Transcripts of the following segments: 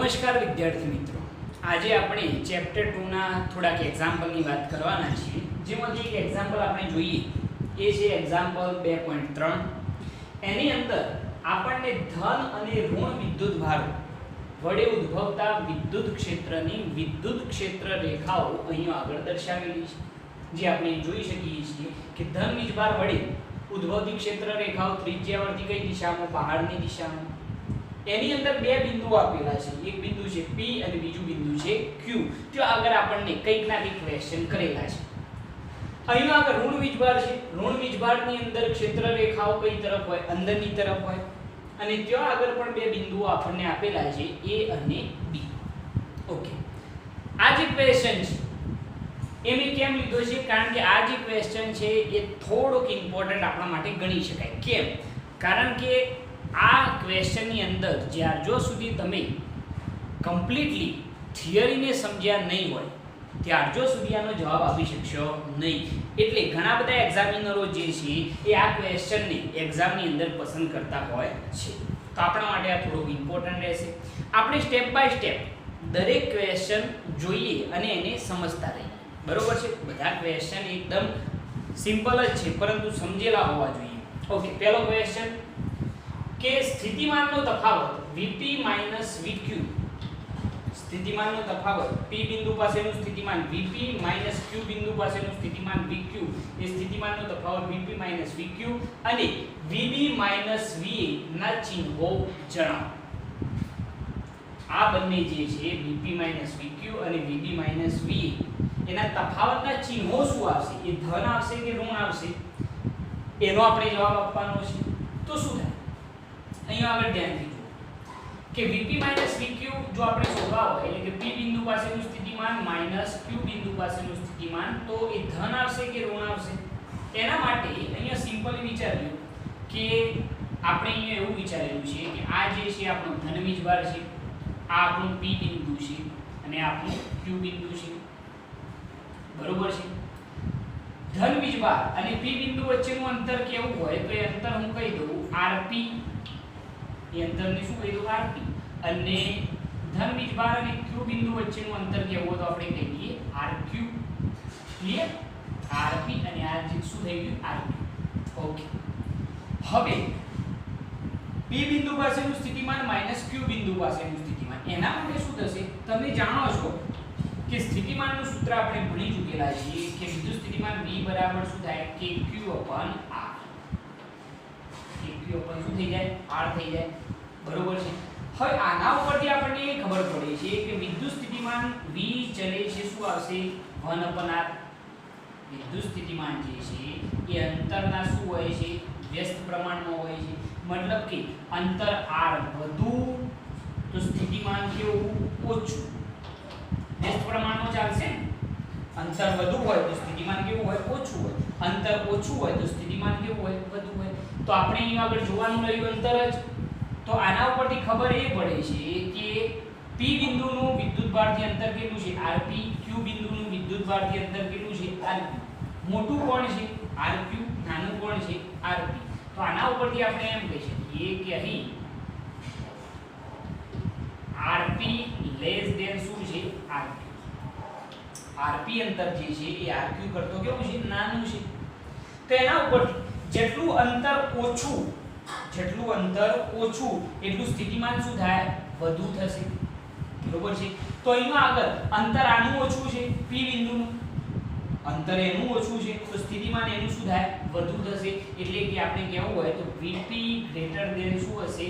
નમસ્કાર વિદ્યાર્થી મિત્રો, આજે આપણે ચેપ્ટર 2 ના થોડાક એક્ઝામ્પલની વાત કરવાના છીએ. જેમાંથી એક એક્ઝામ્પલ આપણે જોઈએ એ છે એક્ઝામ્પલ 2.3. એની અંદર આપણને ધન અને ઋણ વિદ્યુત ભારો વડે ઉદ્ભવતા વિદ્યુત ક્ષેત્રની વિદ્યુત ક્ષેત્ર રેખાઓ અહીં આગળ દર્શાવેલી છે. જે આપણે જોઈ શકીએ છીએ કે ધન વીજભાર વડે ઉદ્ભવતી ક્ષેત્ર રેખાઓ ત્રિજ્યાવર્તી કઈ દિશામાં? બહારની દિશામાં. એની અંદર બે બિંદુઓ આપેલા છે, એક બિંદુ છે P અને બીજું બિંદુ છે Q. ત્યાં આગળ આપણને કંઈક ના કંઈક ક્વેશ્ચન કરેલા છે. અહીં આગળ ઋણ વીજભાર છે. ઋણ વીજભારની અંદર ક્ષેત્ર રેખાઓ કઈ તરફ હોય? અંદરની તરફ હોય. અને ત્યાં આગળ પણ બે બિંદુઓ આપણને આપેલા છે, A અને B. ઓકે, આ જે ક્વેશ્ચન છે એ મેં કેમ લીધો છે? કારણ કે આ જે ક્વેશ્ચન છે એ થોડોક ઇમ્પોર્ટન્ટ આપણા માટે ગણી શકાય. કેમ? કારણ કે આ ક્વેશ્ચનની અંદર જ્યાર જો સુધી તમે કમ્પ્લીટલી થિયરીને સમજ્યા નહીં હોય ત્યાર જો સુધી આનો જવાબ આપી શકશો નહીં. એટલે ઘણા બધા એક્ઝામિનરો જે છે એ આ ક્વેશ્ચનને એક્ઝામની અંદર પસંદ કરતા હોય છે. તો આપણા માટે આ થોડુંક ઇમ્પોર્ટન્ટ રહેશે. આપણે સ્ટેપ બાય સ્ટેપ દરેક ક્વેશ્ચન જોઈએ અને એને સમજતા રહીએ. બરોબર છે? બધા ક્વેશ્ચન એકદમ સિમ્પલ જ છે, પરંતુ સમજેલા હોવા જોઈએ. ઓકે, પહેલો ક્વેશ્ચન કે સ્થિતિમાનનો તફાવત Vp - Vq. સ્થિતિમાનનો તફાવત P બિંદુ પાસેનું સ્થિતિમાન Vp - Q બિંદુ પાસેનું સ્થિતિમાન Vq. એ સ્થિતિમાનનો તફાવત Vp - Vq અને Vb - Va ના ચિહ્નો જણાવો. આ બંને જે છે Vp - Vq અને Vb - Va એના તફાવતના ચિહ્નો શું આવશે? એ ધન આવશે કે ઋણ આવશે? એનો આપણે જવાબ આપવાનો છે. તો શું થાય? અહીંયા આગળ ધ્યાનથી જુઓ કે Vp - Vq જો આપણે શોધવા હોય એટલે કે P બિંદુ પાસેનું સ્થિતિમાન માઈનસ Q બિંદુ પાસેનું સ્થિતિમાન, તો એ ધન આવશે કે ઋણ આવશે? એના માટે અહીંયા સિમ્પલી વિચાર્યું કે આપણે અહીંયા એવું વિચારેલું છે કે આ જે છે આપણો ધન વીજભાર છે, આ આપણું P બિંદુ છે અને આપણું Q બિંદુ છે. બરોબર છે? ધન વીજભાર અને P બિંદુ વચ્ચેનું અંતર કેવું હોય? તો એ અંતર હું કહી દઉં Rp. એ અંતરને શું કહી દઉં? Rp. અને ધન વીજભાર અને Q બિંદુ વચ્ચેનું અંતર કેવું હોય? તો આપણે કહીએ Rq. ક્લિયર? Rp અને આ જે શું થઈ ગયું? Rq. ઓકે, હવે P બિંદુ પાસેનું સ્થિતિમાન માઈનસ Q બિંદુ પાસેનું સ્થિતિમાન, એના માટે શું થશે? તમે જાણો છો કે સ્થિતિમાનનું સૂત્ર આપણે ભણી ચૂકેલા છીએ કે વિદ્યુત સ્થિતિમાન V બરાબર શું થાય? KQ/R. KQ/ શું થઈ જાય? R થઈ જાય. બરોબર છે? હવે આના ઉપરથી આપણને એ ખબર પડે છે કે વિદ્યુત સ્થિતિમાન V ચલે છે શું આવશે? 1/R. વિદ્યુત સ્થિતિમાન જે છે એ અંતરના શું હોય છે? વ્યસ્ત પ્રમાણમાં હોય છે. મતલબ કે અંતર R વધુ તો સ્થિતિમાન કેવું? ઓછું. વ્યસ્ત પ્રમાણમાં ચાલશે ને? અંતર વધુ હોય તો સ્થિતિમાન કેવું હોય? ઓછું હોય. અંતર ઓછું હોય તો સ્થિતિમાન કેવું હોય? વધુ હોય. તો આપણે અહીં આગળ જોવાનું રહ્યું અંતર જ. તો આના ઉપરથી ખબર એ પડે છે કે P બિંદુનું વિદ્યુતભારથી અંતર કેટલું છે? Rp. Q બિંદુનું વિદ્યુતભારથી અંતર કેટલું છે? Rq. મોટું કોણ છે? Rq. નાનું કોણ છે? Rp. તો આના ઉપરથી આપણે એમ કહી શકીએ કે અહીં Rp શું છે? Rq. Rp અંતર જે છે એ Rq કરતો કેવું છે? નાનું છે. તો એના ઉપરથી જેટલું અંતર ઓછું એટલું સ્થિતિમાન શું થાય? વધુ થશે. બરોબર છે? તો અહીંયા આગળ અંતર આનું ઓછું છે, P બિંદુનું અંતર એનું ઓછું છે, તો સ્થિતિમાન એનું શું થાય? વધુ થશે. એટલે કે આપણે કહેવું હોય તો Vp શું હશે?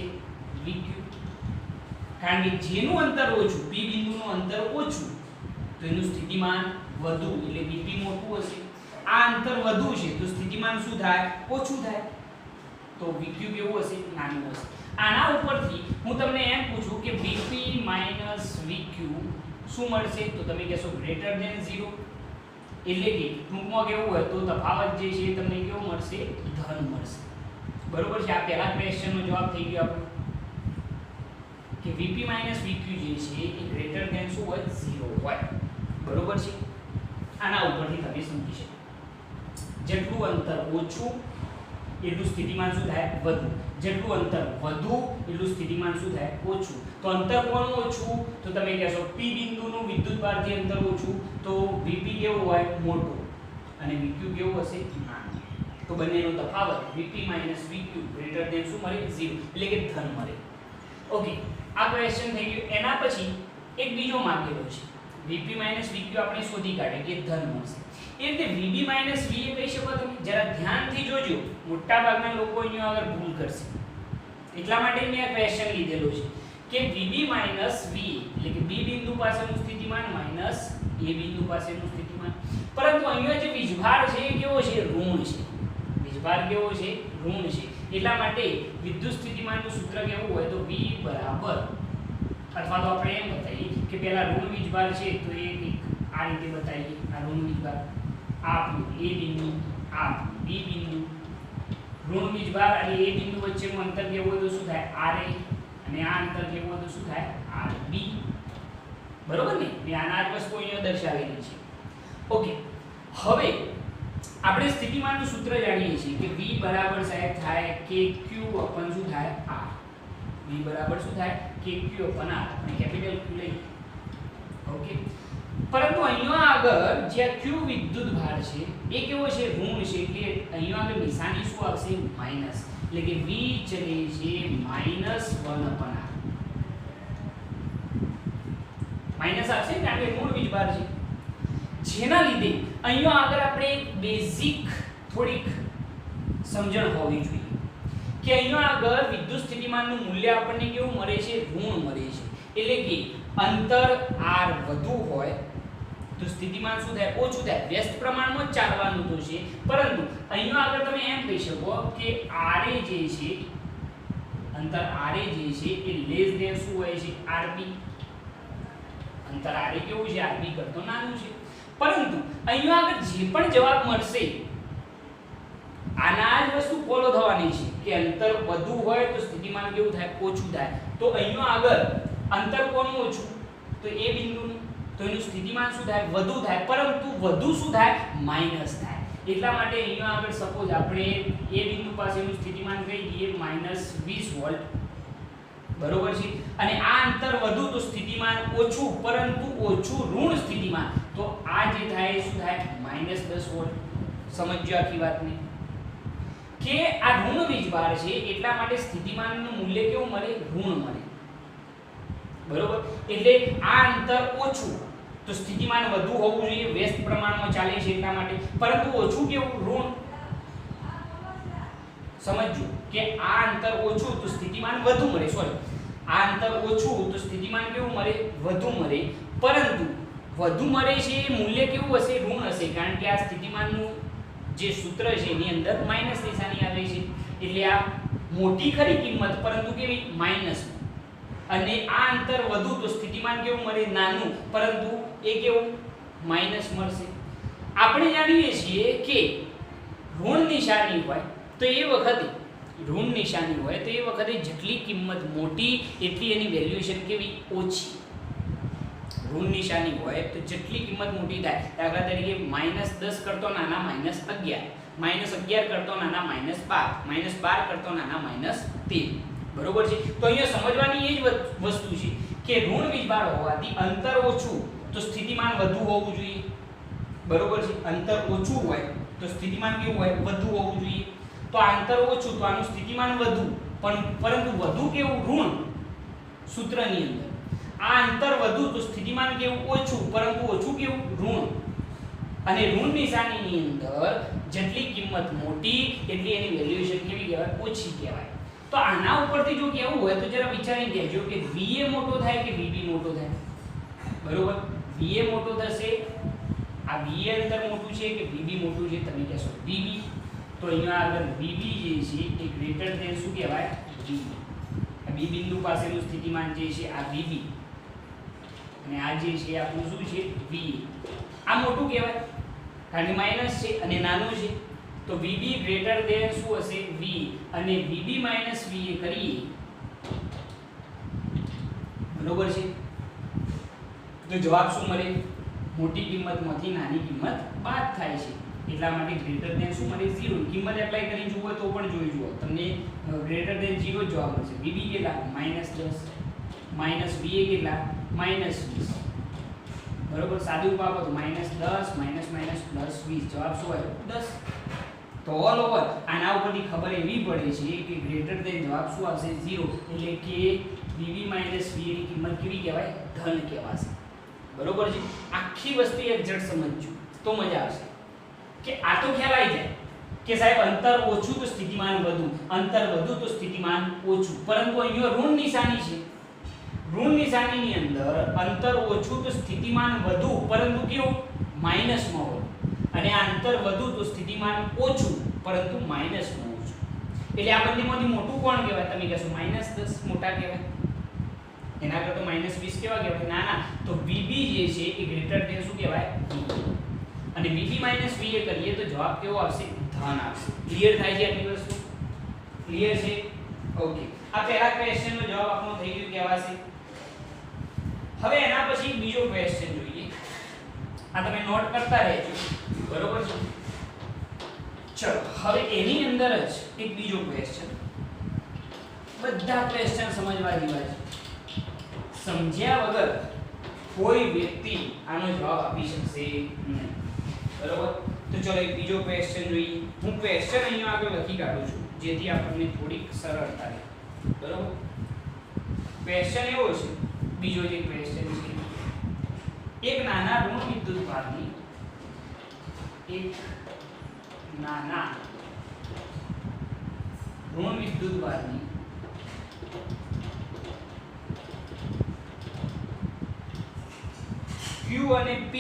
Vq. કારણ કે જેનું અંતર ઓછું, P બિંદુનું અંતર ઓછું, તો એનું સ્થિતિમાન વધુ, એટલે Vp મોટું હશે. આ અંતર વધુ છે તો સ્થિતિમાન શું થાય? ઓછું થાય. તો Vq કેવું હશે? નાનું હશે. આના ઉપરથી હું તમને એમ પૂછું કે Vp - Vq શું મળશે? તો તમે કહેશો ગ્રેટર ધેન 0. એટલે કે ટૂંકમાં કેવું હોય તો તફાવત જે છે તમને કેવું મળશે? ધન મળશે. બરોબર છે? આ પહેલા ક્વેશ્ચનનો જવાબ થઈ ગયો આપણો કે Vp - Vq જે છે એ ગ્રેટર ધેન શું હોય? 0 હોય. બરોબર છે? આના ઉપરથી તમે સમજી શકો જેટલું અંતર ઓછું એટલું સ્થિતિમાન શું થાય વધુ, જેટલું અંતર વધુ એટલું સ્થિતિમાન શું થાય ઓછું. તો અંતર કોનું ઓછું તો તમે કહેશો P બિંદુનું વિદ્યુતભારથી અંતર ઓછું તો Vp કેવું હોય મોટું અને Vq કેવું હશે નાનું. તો બંનેનો તફાવત Vp Vq ગ્રેટર ધેન શું મળે 0 એટલે કે ધન મળે. ઓકે, આ ક્વેશ્ચન થઈ ગયું. એના પછી એક બીજો માગેલો છે Vp Vq આપણે શોધી કાઢે કે ધન મળશે. એ રીતે Vb Va કહી શકો તમે. જરા ધ્યાનથી જોજો, મોટા ભાગના લોકો અહીંયા આગળ ભૂલ કરશે. એટલા માટે મેં આ ક્વેશ્ચન લીધેલો છે કે Vb Va એટલે કે B બિંદુ પાસેનું સ્થિતિમાન માઈનસ A બિંદુ પાસેનું સ્થિતિમાન. પરંતુ અહીંયા જે વીજભાર છે એ કેવો છે ઋણ છે. વીજભાર કેવો છે ઋણ છે. એટલા માટે વિદ્યુત સ્થિતિમાનનું સૂત્ર કેવું હોય તો V બરાબર, અથવા તો આપણે એમ બતાવીએ કે પહેલા ઋણ વીજભાર છે તો એ આ રીતે બતાવીએ. આ ઋણ વીજભાર આપણું A બિંદુ, આ B બિંદુ, ઋણ વીજભાર અને A બિંદુ વચ્ચેનું અંતર કેવું હોય તો શું થાય RA, અને આ અંતર કેવું હોય તો શું થાય RB. બરોબર ને? મેં આના જ વસ્તુ અહીંયા દર્શાવેલી છે. ઓકે, હવે આપણે સ્થિતિમાનનું સૂત્ર જાણીએ છીએ કે V બરાબર સાહેબ થાય KQ અપન શું થાય R. V બરાબર શું થાય KQ અપન R. આપણે કેપિટલ Q લઈએ. ઓકે, પરંતુ અહીંયા આગળ જે Q વિદ્યુત ભાર છે એ કેવો છે ઋણ છે. એટલે અહીંયા આગળ નિશાની શું આવશે માઈનસ. એટલે કે V ચલે છે -1 અપન R. માઈનસ આવશે કારણ કે ઋણ વીજભાર છે. જેના લીધે અહીંયા આગળ આપણે એક બેઝિક થોડીક સમજણ હોવી જોઈએ કે અહીંયા આગળ વિદ્યુત સ્થિતિમાનનું મૂલ્ય આપણને કેવું મળે છે ઋણ મળે છે. એટલે કે અંતર r વધુ હોય તો સ્થિતિમાન શું થાય ઓછું થાય. વ્યસ્ત પ્રમાણમાં જ ચાલવાનું તો છે, પરંતુ અહીંયા આગળ તમે એમ કહી શકો કે ra જે છે અંતર ra જે છે એ લેસ ધેન શું હોય છે rb. અંતર ra કેવું છે rb કરતો નાનું છે. પરંતુ અહીંયા આગળ જે પણ જવાબ મળશે આના જ વસ્તુ ફોલો થવાની છે કે અંતર વધુ હોય તો સ્થિતિમાન કેવું થાય ઓછું થાય. તો અહીંયા આગળ અંતર કોનું ઓછું તો A બિંદુનું, તો એનું સ્થિતિમાન શું થાય વધુ થાય, પરંતુ વધુ શું થાય માઈનસ થાય. એટલા માટે અહીંયા આગળ સપોઝ આપણે A બિંદુ પાસેનું સ્થિતિમાન કહી દઈએ -20 વોલ્ટ. બરોબર છે? અને આ અંતર વધુ તો સ્થિતિમાન ઓછું, પરંતુ ઓછું ઋણ સ્થિતિમાન, તો આ જે થાય શું થાય -10 વોલ્ટ. સમજજો આખી વાતને કે આ ઋણ વીજભાર છે એટલા માટે સ્થિતિમાનનું મૂલ્ય કેવું મળે ઋણ મળે. બરોબર? એટલે આ અંતર ઓછું તો સ્થિતિમાન વધુ હોવું જોઈએ. વ્યસ્ત પ્રમાણમાં ચાલે છે એટલા માટે, પરંતુ ઓછું કેવું ઋણ. સમજજો કે આ અંતર ઓછું તો સ્થિતિમાન વધુ મળે. સોરી, આ અંતર ઓછું તો સ્થિતિમાન કેવું મળે વધુ મળે, પરંતુ વધુ મળે છે એ મૂલ્ય કેવું હશે ઋણ હશે. કારણ કે આ સ્થિતિમાનનું જે સૂત્ર છે એની અંદર માઈનસ નિશાની આવે છે. એટલે આ મોટી ખરી કિંમત, પરંતુ કેવી માઈનસ. અને આ અંતર વધુ તો સ્થિતિમાન કેવું મળે નાનું, પરંતુ એ કેવું માઈનસ મળશે. આપણે જાણીએ છીએ કે ઋણ નિશાની હોય તો એ વખતે જેટલી કિંમત મોટી એટલી એની વેલ્યુએશન કેવી ઓછી. ઋણ નિશાની હોય તો જેટલી કિંમત મોટી થાય, દાખલા તરીકે -10 કરતો નાના -11, -11 કરતો નાના -12, -12 કરતો નાના -13. બરોબર છે? તો અહીંયા સમજવાની એ જ વસ્તુ છે કે ઋણ વીજભાર હોવાથી અંતર ઓછું તો સ્થિતિમાન વધુ હોવું જોઈએ. બરોબર છે? અંતર ઓછું હોય તો સ્થિતિમાન કેવું હોય વધુ હોવું જોઈએ. તો આ અંતર ઓછું તો આનું સ્થિતિમાન વધુ, પરંતુ વધુ કેવું ઋણ સૂત્રની અંદર. આ અંતર વધુ તો સ્થિતિમાન કેવું ઓછું, પરંતુ ઓછું કેવું ઋણ. અને ઋણ નિશાનીની અંદર જેટલી કિંમત મોટી એટલી એની વેલ્યુએશન કેવી કહેવાય ઓછી કહેવાય. તો આના ઉપરથી જો કહેવું હોય તો જરા વિચારીને કહેજો કે VA મોટો થાય કે VB મોટો થાય. બરોબર? VA મોટો થશે, આ VA અંતર મોટું છે કે VB મોટું છે, તમે કહેશો VB. તો અહીંયા આગળ VB જે છે એ ગ્રેટર ધેન શું કહેવાય VB. આ B બિંદુ પાસેનું સ્થિતિમાન જે છે આ VB, અને આ જે છે આપણું શું છે VA. આ મોટું કહેવાય કારણ કે માઈનસ છે અને નાનું છે. તો VB ગ્રેટર ધેન શું હશે V, અને VB VA કરીએ. બરોબર છે? તો જવાબ શું મળે મોટી કિંમતમાંથી નાની કિંમત બાદ થાય છે. એટલા માટે ગ્રેટર ધેન શું મળે 0 કિંમત એપ્લાય કરીને જુઓ તો પણ જોઈ જુઓ તમને ગ્રેટર ધેન 0 જવાબ મળશે VB કેટલા -10 માઈનસ VA કેટલા -20 બરોબર સાદું પાપો તો -10 માઈનસ માઈનસ પ્લસ 20 જવાબ શું આવ્યો 10 તો ઓલ ઓવર આના ઉપરથી ખબર એવી પડે છે કે ગ્રેટર ધેન જવાબ શું આવશે 0 એટલે કે VB VA ની કિંમત કેવી કહેવાય ધન કહેવાશે બરોબર છે આખી વસ્તુ એક્ઝેક્ટ સમજજો તો મજા આવશે કે આ તો ખ્યાલ આવી જાય કે સાહેબ અંતર ઓછું તો સ્થિતિમાન વધુ અંતર વધુ તો સ્થિતિમાન ઓછું પરંતુ અહીંયા ઋણ નિશાની છે ઋણ નિશાનીની અંદર અંતર ઓછું તો સ્થિતિમાન વધુ પરંતુ કેવું માઈનસમાં વધુ અને આ અંતર વધુ તો સ્થિતિમાન ઓછું પરંતુ માઈનસમાં ઓછું એટલે આ બંનેમાંથી મોટું કોણ કહેવાય તમે કહેશો -10 મોટા કહેવાય એના કરતા -20 કેવા કહેવાય ના તો VB જે છે એ ગ્રેટર ધેન શું કહેવાય અને VB VA કરીએ તો જવાબ કેવો આવશે ધન આવશે ક્લિયર થાય છે આટલી વસ્તુ ક્લિયર છે ઓકે આ પહેલા ક્વેશ્ચનનો જવાબ આપણો થઈ ગયો કહેવાશે હવે એના પછી બીજો ક્વેશ્ચન જોઈએ આ તમે નોટ કરતા રહેજો બરોબર છે ચલો હવે એની અંદર જ એક બીજો ક્વેશ્ચન બધા ક્વેશ્ચન સમજવા જેવા છે સમજ્યા વગર કોઈ વ્યક્તિ આનો જવાબ આપી શકશે નહીં બરોબર તો ચલો એક બીજો ક્વેશ્ચન જોઈએ હું ક્વેશ્ચન અહીંયા આગળ લખી કાઢું છું જેથી આપણને થોડીક સરળતા રહે બરોબર ક્વેશ્ચન એવો છે બીજો જે ક્વેશ્ચન છે એક નાના ઋણ વિદ્યુતભારની એક નાના ઋણ વિદ્યુતભારની Q અને P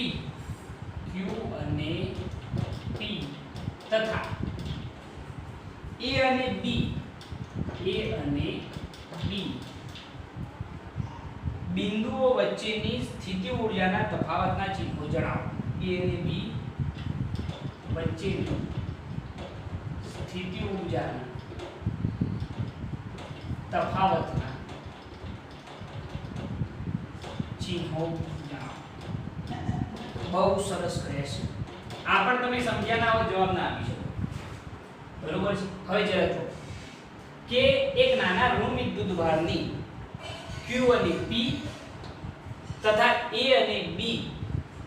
તથા A અને B બિંદુઓ વચ્ચેની સ્થિતિ ઊર્જાના તફાવતના ચિહ્નો જણાવો A અને B વચ્ચેની સ્થિતિ ઊર્જાના તફાવતના ચિહ્નો બહુ સરસ ક્વેશ્ચન આ પણ તમે સમજ્યા ના હોય જવાબ ના આપી શકો બરોબર છે હવે જરા જો કે એક નાના ઋણ વિદ્યુતભારની Q અને P તથા A અને B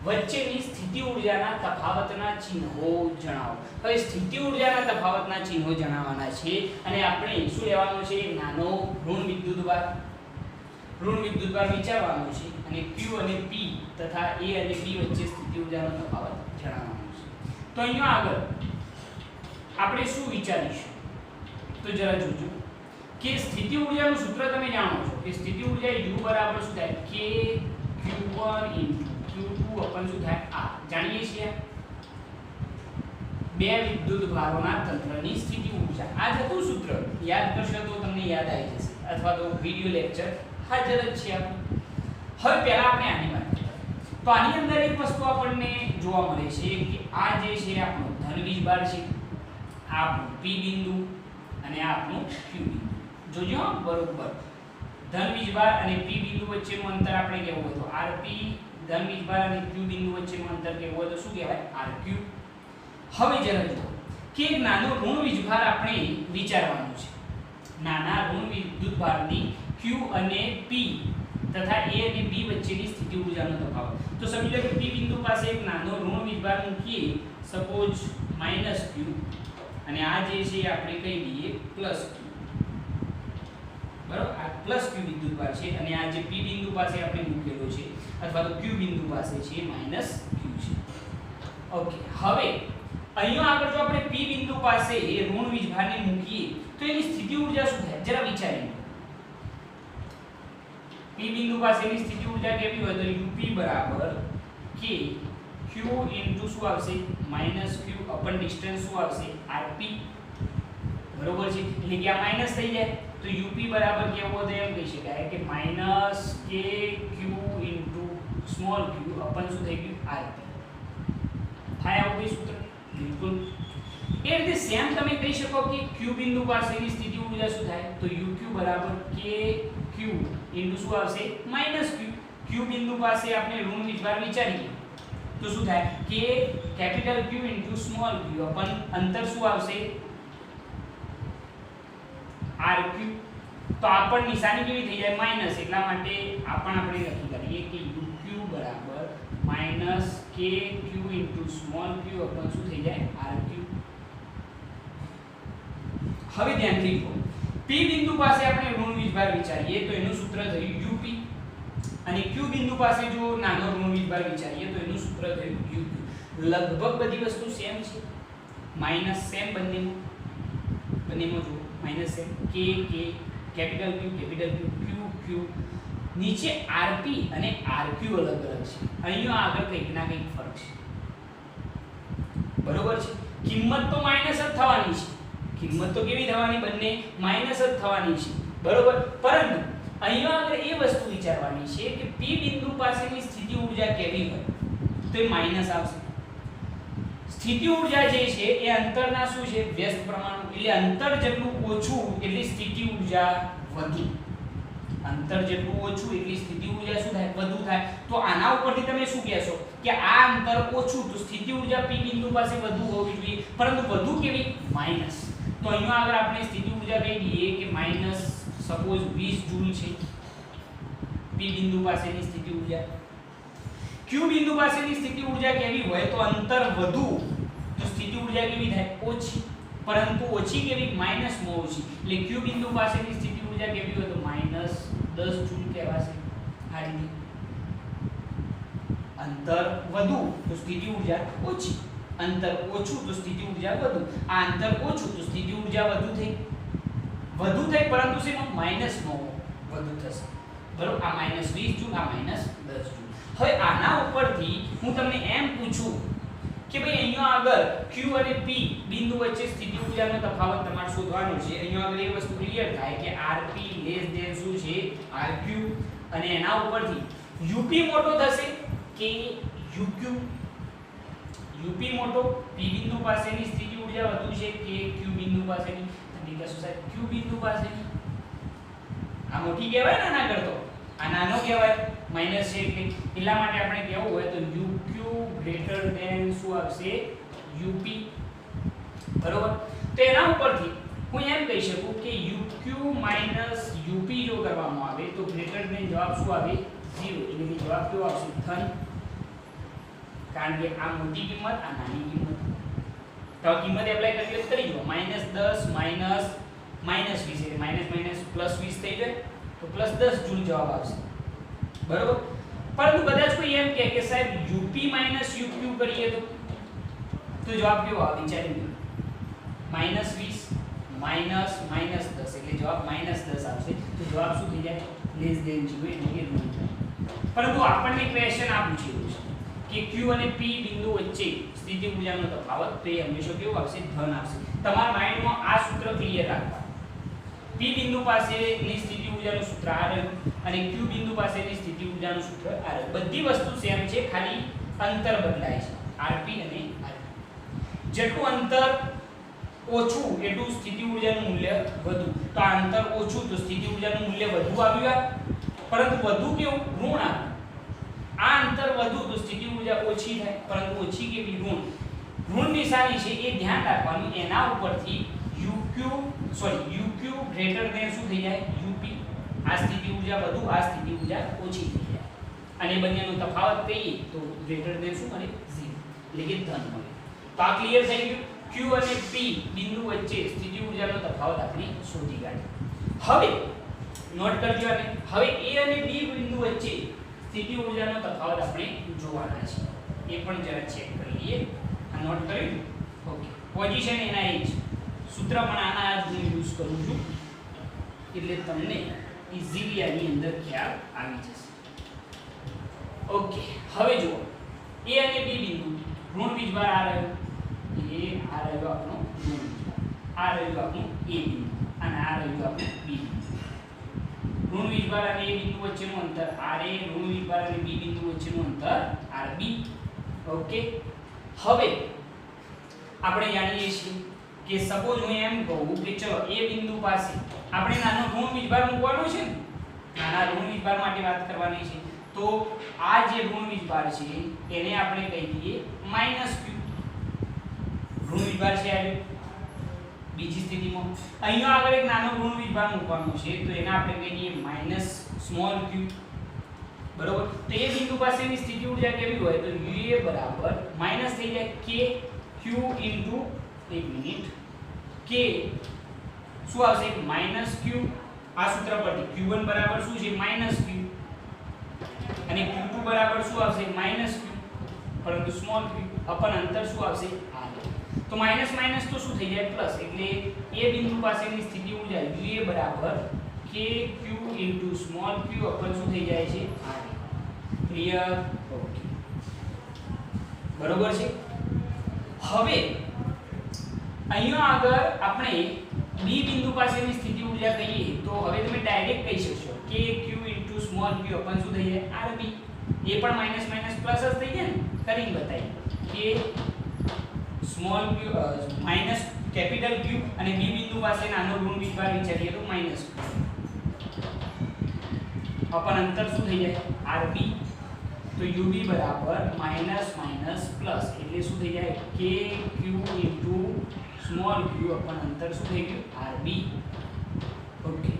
વચ્ચેની સ્થિતિ ઊર્જાના તફાવતના ચિહ્નો જણાવો હવે સ્થિતિ ઊર્જાના તફાવતના ચિહ્નો જણાવવાના છે અને આપણે શું લેવાનું છે નાનો ઋણ વિદ્યુતભાર વિચારવાનો છે અને Q અને P તથા A અને B વચ્ચે સ્થિતિ ઊર્જાનો તફાવત જણાવવાનો છે તો અહીંયા આગળ આપણે શું વિચારીશું તો જરા જોજો કે સ્થિતિ ઊર્જાનું સૂત્ર તમે જાણો છો કે સ્થિતિ ઊર્જા U બરાબર શું થાય K Q1 Q2 શું થાય R જાણીએ છીએ બે વિદ્યુતભારોના તંત્રની સ્થિતિ ઊર્જા આ જ હતું સૂત્ર યાદ કરશો તો તમને યાદ આવી જશે અથવા તો વિડિયો લેક્ચર હાજર જ છે હવે પહેલા આપણે આની વાત કરીએ તો આની અંદર એક વસ્તુ આપણને જોવા મળે છે કે આ જે છે આપણો ધન વીજભાર છે આ આપણું P બિંદુ અને આ આપણું Q બિંદુ જોજો બરોબર ધન વીજભાર અને P બિંદુ વચ્ચેનું અંતર આપણે કેવું હતું RP ધન વીજભાર અને Q બિંદુ વચ્ચેનું અંતર કેવું હતું શું કહેવાય RQ હવે જરા જુઓ કે એક નાનો ઋણ વીજભાર આપણે વિચારવાનું છે નાના ઋણ વિદ્યુતભારની Q અને P તથા A અને B વચ્ચેની સ્થિતિ ઊર્જાનો તફાવત તો સમજી લો કે P બિંદુ પાસે એક નાનો ઋણ વીજભાર મૂકીએ સપોઝ -Q અને આ જે છે આપણે કહી દઈએ +Q બરાબર આ +Q વિદ્યુતભાર છે અને આ જે P બિંદુ પાસે આપણે મૂકેલો છે અથવા તો Q બિંદુ પાસે છે -Q છે ઓકે હવે અહીંયા આગળ જો આપણે P બિંદુ પાસે એ ઋણ વીજભારને મૂકીએ તો એની સ્થિતિ ઊર્જા શું થાય જરા વિચારીએ P બિંદુ પાસેની સ્થિતિ ઊર્જા કેવી હોય તો UP બરાબર K Q શું આવશે -Q અપન ડિસ્ટન્સ શું આવશે RP બરોબર છે એટલે કે આ માઈનસ થઈ જાય તો UP બરાબર કેવો તો એમ કહી શકાય કે -KQ સ્મોલ q અપન શું થઈ ગયું RP થાય આવું કોઈ સૂત્ર બિલકુલ એ રીતે સેમ તમે કહી શકો કે Q બિંદુ પાસેની સ્થિતિ ઊર્જા શું થાય તો UQ બરાબર KQ શું આવશે -Q Q બિંદુ પાસે આપણે ઋણ વીજભાર વિચારીએ તો શું થાય કે capital Q into small q अपन અંતર શું આવશે RQ તો આ પણ નિશાની કેવી થઈ જાય માઈનસ એટલા માટે આ પણ આપણે લખી કરીએ કે UQ બરાબર minus KQ into small q अपन શું થઈ જાય RQ હવે ધ્યાનથી જુઓ P બિંદુ પાસે આપણે ઋણ વીજભાર વિચારીએ તો એનું સૂત્ર થયું UP અને Q બિંદુ પાસે જો નાનો ઋણ વીજભાર વિચારીએ તો એનું સૂત્ર થયું UQ લગભગ બધી વસ્તુ સેમ છે માઈનસ સેમ બંનેમાં જો minus same K capital Q Q Q નીચે RP અને RQ અલગ અલગ છે અહીંયા આગળ કંઈક ના કંઈક ફરક છે બરોબર છે કિંમત તો માઈનસ જ થવાની છે કિંમત તો કેવી થવાની બંને માઈનસ જ થવાની છે બરોબર પરંતુ અહીંયા આગળ એ વસ્તુ વિચારવાની છે કે P બિંદુ પાસેની સ્થિતિ ઊર્જા કેવી હોય તો એ માઈનસ આવશે સ્થિતિ ઊર્જા જે છે એ અંતરના શું છે વ્યસ્ત પ્રમાણ એટલે અંતર જેટલું ઓછું એટલી સ્થિતિ ઊર્જા વધુ અંતર જેટલું ઓછું એટલી સ્થિતિ ઊર્જા શું થાય વધુ થાય તો આના ઉપરથી તમે શું કહેશો કે આ અંતર ઓછું તો સ્થિતિ ઊર્જા P બિંદુ પાસે વધુ હોવી જોઈએ પરંતુ વધુ કેવી માઈનસ તો અહીંયા આગળ આપણે સ્થિતિ ઊર્જા કહી દઈએ કે માઈનસ સપોઝ 20 જૂલ છે P બિંદુ પાસેની સ્થિતિ ઊર્જા Q બિંદુ પાસેની સ્થિતિ ઊર્જા કેવી હોય તો અંતર વધુ તો સ્થિતિ ઊર્જા કેવી થાય ઓછી પરંતુ ઓછી કેવી માઈનસ માં ઓછી એટલે Q બિંદુ પાસેની સ્થિતિ ઊર્જા કેવી હોય તો માઈનસ 10 જૂલ કહેવાશે આ રીતે અંતર વધુ તો સ્થિતિ ઊર્જા ઓછી અંતર ઓછું તો સ્થિતિ ઊર્જા વધુ આ અંતર ઓછું તો સ્થિતિ ઊર્જા વધુ થઈ પરંતુ શેમાં માઈનસ માં વધુ થશે બરોબર આ -20 જૂલ આ -10 જૂલ હવે આના ઉપરથી હું તમને એમ પૂછું કે ભાઈ અહીંયા આગળ Q અને P બિંદુ વચ્ચે સ્થિતિ ઊર્જાનો તફાવત તમારે શોધવાનો છે અહીંયા આગળ એ વસ્તુ ક્લિયર થાય કે RP શું છે RQ અને એના ઉપરથી UP મોટો થશે કે UQ UP મોટો P બિંદુ પાસેની સ્થિતિ ઊર્જા વધુ છે કે Q બિંદુ પાસેની એટલે શું થાય Q બિંદુ પાસેની આ મોટી કહેવાય ને આના કરતો આ નાનો કહેવાય માઈનસ છે એટલે એટલા માટે આપણે કહેવું હોય તો UQ ગ્રેટર ધેન શું આવશે UP બરોબર તો એના ઉપરથી હું એમ કહી શકું કે UQ UP જો કરવામાં આવે તો ગ્રેટર ધેન જવાબ શું આવે 0 એટલે કે જવાબ કેવો આવશે ધન કારણ કે આ મોટી કિંમત આ નાની કિંમત તો કિંમત એપ્લાય કરી દો -10 -20 એટલે માઈનસ +20 થઈ જાય તો +10 જૂલ જવાબ આવશે બરોબર પરંતુ કદાચ કોઈ એમ કહે કે સાહેબ UP UQ કરીએ તો જવાબ કેવો આવે વિચારી લો -20 -10 એટલે જવાબ -10 આવશે તો જવાબ શું થઈ જાય લેસ ધેન 0 એટલે કે ઋણ પરંતુ આપણને ક્વેશ્ચન આ પૂછેલું છે કે Q અને P બિંદુ વચ્ચે સ્થિતિ ઊર્જાનો તફાવત તો એ હંમેશા કેવું આવશે ધન આવશે તમારા માઈન્ડમાં આ સૂત્ર ક્લિયર રાખવા P બિંદુ પાસેની સ્થિતિ ઊર્જાનું સૂત્ર આ રહ્યું અને Q બિંદુ પાસેની સ્થિતિ ઊર્જાનું સૂત્ર આ રહ્યું બધી વસ્તુ સેમ છે ખાલી અંતર બદલાય છે RP અને RQ જેટલું અંતર ઓછું એટલું સ્થિતિ ઊર્જાનું મૂલ્ય વધુ તો આ અંતર ઓછું તો સ્થિતિ ઊર્જાનું મૂલ્ય વધુ આવ્યું પરંતુ વધુ કેવું ઋણ આવ્યું આ અંતર વધુ તો સ્થિતિ ઊર્જા ઓછી થાય પરંતુ ઓછી કેવી ઋણ નિશાની છે એ ધ્યાન રાખવાનું એના ઉપરથી UQ ગ્રેટર ધેન શું થઈ જાય UP આ સ્થિતિ ઊર્જા વધુ આ સ્થિતિ ઊર્જા ઓછી થઈ જાય અને બંનેનો તફાવત કહીએ તો ગ્રેટર ધેન શું મળે 0 એટલે કે ધન મળે તો આ ક્લિયર થઈ ગયું Q અને P બિંદુ વચ્ચે સ્થિતિ ઊર્જાનો તફાવત આપણે શોધી કાઢ્યો હવે નોટ કરજો અને હવે A અને B બિંદુ વચ્ચે સ્થિતિ ઊર્જાનો તફાવત આપણે જોવાના છે એ પણ જરા ચેક કરી લઈએ આ નોટ કર્યું ઓકે પોઝિશન એના એ જ સૂત્ર પણ આના જ હું યુઝ કરું છું એટલે તમને ઈઝીલી આની અંદર ખ્યાલ આવી જશે ઓકે હવે જુઓ A અને B બિંદુ ઋણ વીજભાર આ રહ્યો આપણો ઋણ વીજભાર આ રહ્યું આપણું A બિંદુ અને આ રહ્યું આપણું B બિંદુ ઋણ વીજભાર અને A બિંદુ વચ્ચેનું અંતર RA ઋણ વીજભાર અને B બિંદુ વચ્ચેનું અંતર RB ઓકે હવે આપણે જાણીએ છીએ કે સપોઝ હું એમ કહું કે ચલો A બિંદુ પાસે આપણે નાનો ઋણ વીજભાર મૂકવાનો છે ને નાના ઋણ વીજભાર માટે વાત કરવાની છે તો તો આ જે ઋણ વીજભાર છે એને આપણે કહી દઈએ માઈનસ q. ઋણ વીજભાર છે આ બીજી સ્થિતિમાં અહીંયા આગળ એક નાનો ઋણ વીજભાર મૂકવાનો છે તો એને આપણે કહી દઈએ માઈનસ સ્મોલ q. બરોબર. તો એ બિંદુ પાસેની સ્થિતિ ઊર્જા કેવી હોય તો UA બરાબર માઈનસ થઈ જાય k q ઇન્ટુ એક મિનિટ k શું આવશે માઈનસ q. આ સૂત્ર પરથી q1 બરાબર શું છે માઈનસ q અને q2 બરાબર શું આવશે માઈનસ q પરંતુ સ્મોલ q અપન અંતર શું આવશે r. તો માઈનસ માઈનસ તો શું થઈ જાય પ્લસ એટલે એ બિંદુ પાસેની સ્થિતિ ઊર્જા UA બરાબર k q into small q અપન શું થઈ જાય છે r. ક્લિયર? ઓકે બરોબર છે. હવે અહીંયા આગળ આપણે બી બિંદુ પાસેની સ્થિતિ ઊર્જા કહીએ તો હવે તમે ડાયરેક્ટ કહી શકશો કે q ઇન્ટુ સ્મોલ q અપન શું થઈ જાય rb. એ પણ માઈનસ માઈનસ પ્લસ જ થઈ જાય ને કરીને બતાવી કે small q minus capital q અને બી બિંદુ પાસે નાનો ઋણ વીજભાર વિચારીએ તો માઈનસ અપન અંતર શું થઈ જાય rb. તો ub બરાબર માઈનસ માઈનસ પ્લસ એટલે શું થઈ જાય k q into small q અપન અંતર શું થઈ ગયું rb. ઓકે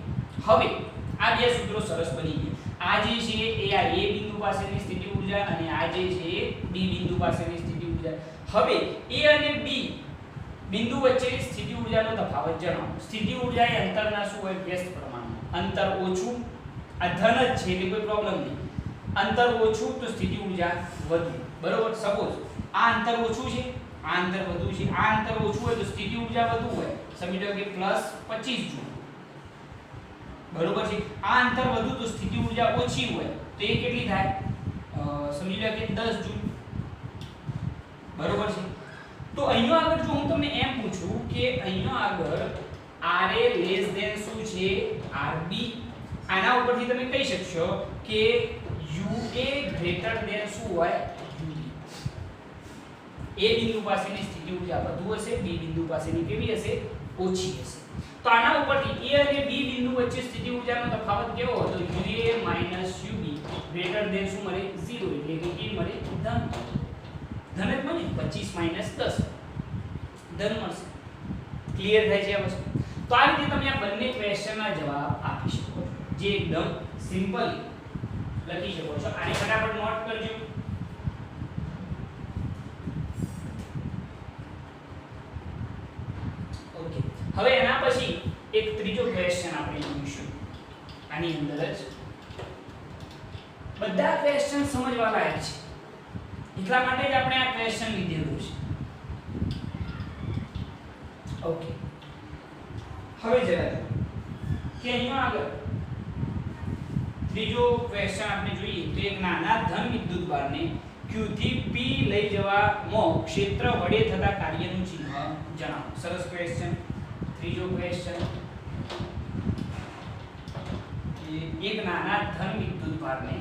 હવે આ બે સૂત્રો સરસ બની ગયા. આ જે છે એ આ a બિંદુ પાસેની સ્થિતિ ઊર્જા અને આ જે છે b બિંદુ પાસેની સ્થિતિ ઊર્જા. હવે a અને b બિંદુ વચ્ચેની સ્થિતિ ઊર્જાનો તફાવત જણાવો. સ્થિતિ ઊર્જા એ અંતરના શું હોય વ્યસ્ત પ્રમાણમાં. અંતર ઓછું આ ધન જ છે એટલે કોઈ પ્રોબ્લેમ નહીં. અંતર ઓછું તો સ્થિતિ ઊર્જા વધુ. બરોબર. સપોઝ આ અંતર ઓછું છે આ અંતર વધુ છે. આ અંતર ઓછું હોય તો સ્થિતિ ઊર્જા વધુ હોય. સમજી લો કે +25 જૂલ. બરોબર છે. આ અંતર વધુ તો સ્થિતિ ઊર્જા ઓછી હોય તો એ કેટલી થાય સમજી લો કે 10 જૂલ. બરોબર છે. તો અહીંયા આગળ જો હું તમને એમ પૂછું કે અહીંયા આગળ RA લેસ ધેન શું છે RB. આના ઉપરથી તમે કહી શકશો કે UA ગ્રેટર ધેન શું હોય UB. A બિંદુ પાસેની સ્થિતિ ઊર્જા વધુ હશે B બિંદુ પાસેની કેવી હશે ઓછી હશે. તો આના ઉપરથી A અને B બિંદુ વચ્ચે સ્થિતિ ઊર્જાનો તફાવત કેવો હતો UA UB ગ્રેટર ધેન શું મળે 0 એટલે કે કે મળે ધન. ધન જ મળે 25 - 10 ધન મળશે. ક્લિયર થાય છે આ વસ્તુ. તો આ રીતે તમે આ બંને ક્વેશ્ચનના જવાબ આપી શકો જે એકદમ સિમ્પલી લખી શકો છો. આને ફટાફટ નોટ કરજો. ઓકે હવે એના પછી એક ત્રીજો ક્વેશ્ચન આપણે જોઈશું. આની અંદર જ બધા ક્વેશ્ચન સમજવા લાયક છે એટલા માટે જ આપણે આ ક્વેશ્ચન લીધેલું છે. ઓકે હવે જરા કે અહીંયા આગળ ત્રીજો ક્વેશ્ચન આપણે જોઈએ તો એક નાના ધન વિદ્યુતભારને q થી p લઈ જવામાં ક્ષેત્ર વડે થતા કાર્યનું ચિહ્ન જણાવો. સરસ ક્વેશ્ચન. ત્રીજો ક્વેશ્ચન એક નાના ધન વિદ્યુતભારને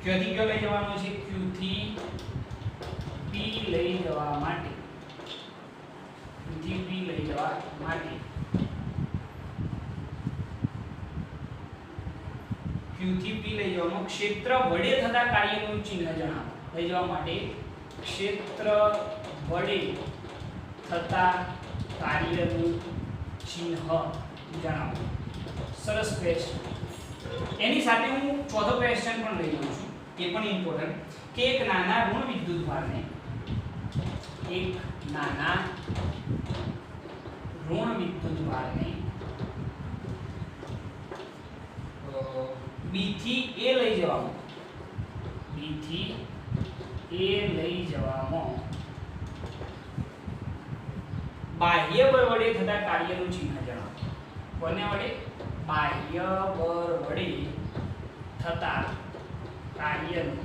ક્યાંથી ક્યાં લઈ જવાનો છે q થી p લઈ જવા માટે q થી p લઈ જવાનું ક્ષેત્ર વડે થતા કાર્યનું ચિહ્ન જણાવો. લઈ જવા માટે ક્ષેત્ર વડે થતા કાર્યનું ચિહ્ન જણાવો. સરસ ક્વેશ્ચન. એની સાથે હું ચોથો ક્વેશ્ચન પણ લઈ લઉં છું. એ પણ ઇમ્પોર્ટન્ટ કે એક નાના ઋણ વિદ્યુતભારને B થી A લઈ જવામાં બાહ્ય બળ વડે થતા કાર્યનું ચિહ્ન જણાવો. કોને વડે? બાહ્ય બળ વડે થતા કાર્યનું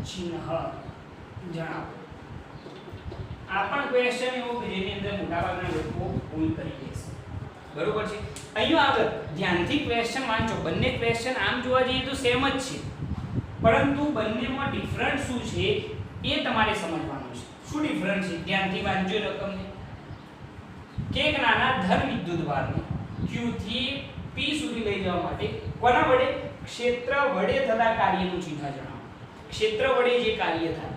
ચિહ્ન જણાવો. આ પણ ક્વેશ્ચન એવો કે જેની અંદર મોટાભાગના લોકો ભૂલ કરી દેશે. બરોબર છે. અહીંયા આગળ ધ્યાનથી ક્વેશ્ચન વાંચો. બંને ક્વેશ્ચન આમ જોવા જઈએ તો સેમ જ છે પરંતુ બંનેમાં ડિફરન્સ શું છે એ તમારે સમજવાનું છે. શું ડિફરન્સ છે ધ્યાનથી વાંચજો રકમને. કે એક નાના ધન વિદ્યુતભારને Q થી P સુધી લઈ જવા માટે કોના વડે ક્ષેત્ર વડે થતા કાર્યનું ચિહ્ન જણાવો. ક્ષેત્ર વડે જે કાર્ય થાય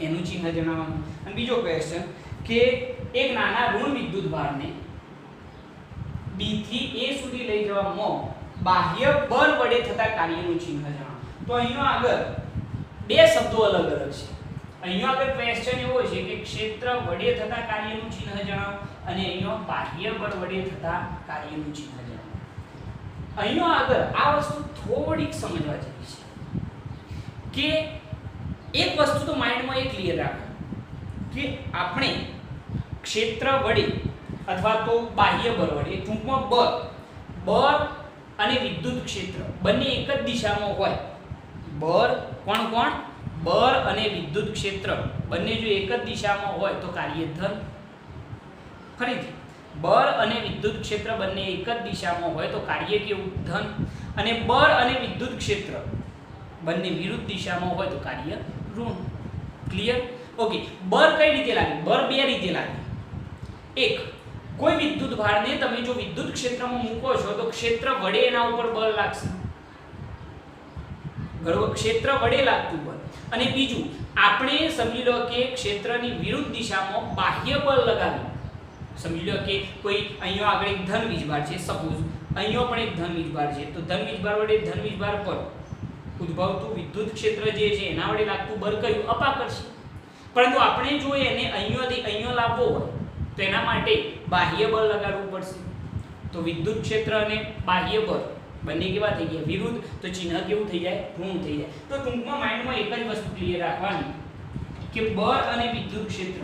એનું ચિહ્ન જણાવવાનું. અને બીજો ક્વેશ્ચન કે એક નાના ઋણ વિદ્યુતભારને B થી A સુધી લઈ જવામાં બાહ્ય બળ વડે થતા કાર્યનું ચિહ્ન જણાવો. તો અહીંનો આગળ બે શબ્દો અલગ અલગ છે. અહીંયા આગળ ક્વેશ્ચન એવો છે કે ક્ષેત્ર વડે થતા કાર્યનું ચિહ્ન જણાવો અને અહીંયા બાહ્ય બળ વડે થતા કાર્યનું ચિહ્ન જણાવો. અહીંયા આગળ આ વસ્તુ થોડીક સમજવા જેવી છે કે એક વસ્તુ તો માઇન્ડમાં એ ક્લિયર રાખો કે આપણે ક્ષેત્ર વડે અથવા તો બાહ્ય બળ વડે ટૂંકમાં બળ અને વિદ્યુત ક્ષેત્ર બંને એક જ દિશામાં હોય. બળ બળ અને વિદ્યુત ક્ષેત્ર બંને જો એક જ દિશામાં હોય તો કાર્ય ધન. ફરીથી બળ અને વિદ્યુત ક્ષેત્ર બંને એક જ દિશામાં હોય તો કાર્ય કેવું ધન. અને બળ અને વિદ્યુત ક્ષેત્ર બંને વિરુદ્ધ દિશામાં હોય તો કાર્ય ઋણ. ક્લિયર? ઓકે. બળ કઈ રીતે લાગે? બળ બે રીતે લાગે. એક, કોઈ વિદ્યુત ભારને તમે જો વિદ્યુત ક્ષેત્રમાં મૂકો છો તો ક્ષેત્ર વડે એના ઉપર બળ લાગશે. બરોબર? ક્ષેત્ર વડે લાગતું બળ. અને બીજું, આપણે સમજી લો કે ક્ષેત્રની વિરુદ્ધ દિશામાં બાહ્ય બળ લગાવી. સમજી લો કે કોઈ અહીંયા આગળ એક ધન વીજભાર છે, સપોઝ અહીંયા પણ એક ધન વીજભાર છે, તો ધન વીજભાર વડે ધન વીજભાર પર ઉદ્ભવતું વિદ્યુત ક્ષેત્ર જે છે એના વડે લાગતું બળ કયું? અપાકર્ષી. પરંતુ આપણે જો એને અહીંયાથી અહીંયા લાવવો હોય તો એના માટે બાહ્ય બળ લગાડવું પડશે. તો વિદ્યુત ક્ષેત્ર અને બાહ્ય બળ બંને કેવા થઈ ગયા? વિરુદ્ધ. તો ચિહ્ન કેવું થઈ જાય? ઋણ થઈ જાય. તો ટૂંકમાં માઇન્ડમાં એક જ વસ્તુ ક્લિયર રાખવાની કે બળ અને વિદ્યુત ક્ષેત્ર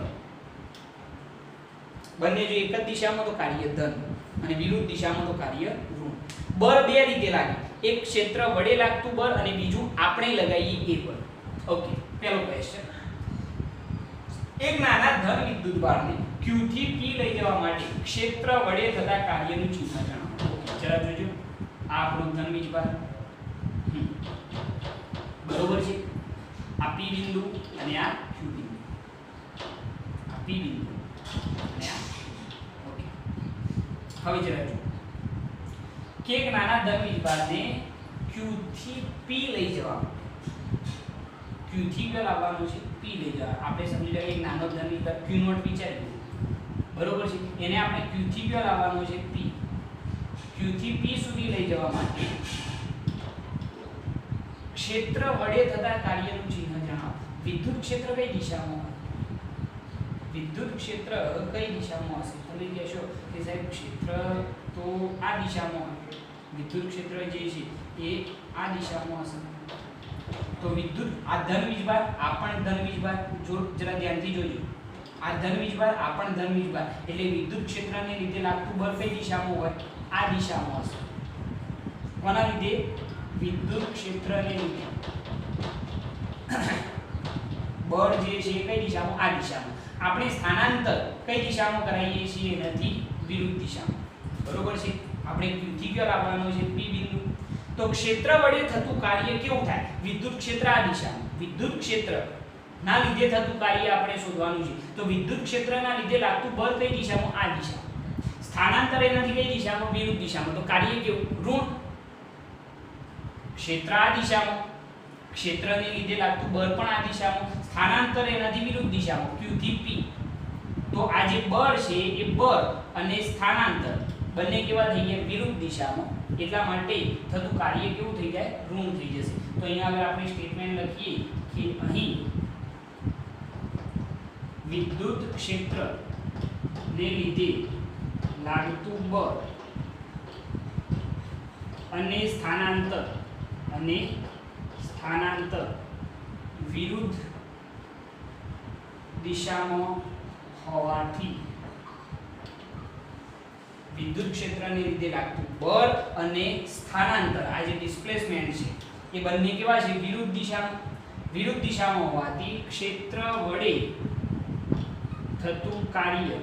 બંને જો એક જ દિશામાં તો કાર્ય ધન અને વિરુદ્ધ દિશામાં તો કાર્ય ઋણ. બળ બે રીતે લાગે. એક ક્ષેત્ર વડે લાગતું બળ અને બીજું આપણે લગાવીએ એ બળ. ઓકે. પહેલો ક્વેશ્ચન, એક નાના ધન વિદ્યુતભારને Q થી P લઈ જવા માટે ક્ષેત્ર વડે થતા કાર્યનું ચિહ્ન જણાવો. ઓકે, જરા જોજો. આ આપણો ધન વીજભાર બરોબર છે. આ P બિંદુ અને આ Q બિંદુ. આ P બિંદુ અને આ. ઓકે. હવે જરા જોજો કે એક નાના ધન વીજભારને Q થી P લઈ જવા Q થી કયો લાવવાનું છે? P લઈ જવા. આપણે સમજી લઈએ એક નાનો ધન વીજભાર Q નોટ વિચાર્યું બરોબર છે. એને આપણે Q થી કયો લાવવાનો છે? P. Q થી P સુધી લઈ જવા માટે ક્ષેત્ર વડે થતા કાર્યનું ચિહ્ન જણાવો. વિદ્યુત ક્ષેત્ર કઈ દિશામાં હોય? વિદ્યુત ક્ષેત્ર કઈ દિશામાં હશે? તમે કહેશો કે સાહેબ ક્ષેત્ર તો આ દિશામાં હોય. વિદ્યુત ક્ષેત્ર જે છે એ આ દિશામાં હશે. તો વિદ્યુત આ ધન વીજભાર, આ પણ ધન વીજભાર, જો જરા ધ્યાનથી જોજો. આ ધન વીજભાર, આ પણ ધન વીજભાર, એટલે વિદ્યુત ક્ષેત્રને લીધે લાગતું બળ કઈ દિશામાં હોય? આ દિશામાં હશે. કોના લીધે? વિદ્યુત ક્ષેત્રને લીધે બળ જે છે કઈ દિશામાં? આ દિશામાં. આપણે સ્થાનાંતર કઈ દિશામાં કરાવીએ છીએ? નથી, વિરુદ્ધ દિશામાં. બરોબર છે. આપણે Q થી કયો લાવવાનો છે? P બિંદુ. તો ક્ષેત્ર વડે થતું કાર્ય કેવું થાય? વિદ્યુત ક્ષેત્ર આ દિશામાં. વિદ્યુત ક્ષેત્ર ના લીધે થતું કાર્ય આપણે શોધવાનું છે. તો વિદ્યુત ક્ષેત્રના લીધે લાગતું બળ કઈ દિશામાં? આ દિશામાં. સ્થાનાંતર એનાથી કઈ દિશામાં? વિરુદ્ધ દિશામાં. તો કાર્ય કેવું? ઋણ. ક્ષેત્ર આ દિશામાં, ક્ષેત્રને લીધે લાગતું બળ પણ આ દિશામાં, સ્થાનાંતર એનાથી વિરુદ્ધ દિશામાં Q થી P. તો આ જે બળ છે એ બળ અને સ્થાનાંતર બંને કેવા થઈ ગયા? વિરુદ્ધ દિશામાં. એટલા માટે થતું કાર્ય કેવું થઈ જાય? ઋણ થઈ જશે. તો અહીંયા આગળ આપણે સ્ટેટમેન્ટ લખીએ કે અહીં વિદ્યુત ક્ષેત્ર ને લીધે લાગતું બળ અને સ્થાનાંતર વિરુદ્ધ દિશામાં હોવાથી વિદ્યુત ક્ષેત્રને લીધે લાગતું બળ અને સ્થાનાંતર આ જે ડિસ્પ્લેસમેન્ટ છે એ બંને કેવા છે? વિરુદ્ધ દિશામાં હોવાથી ક્ષેત્ર વડે થતું કાર્ય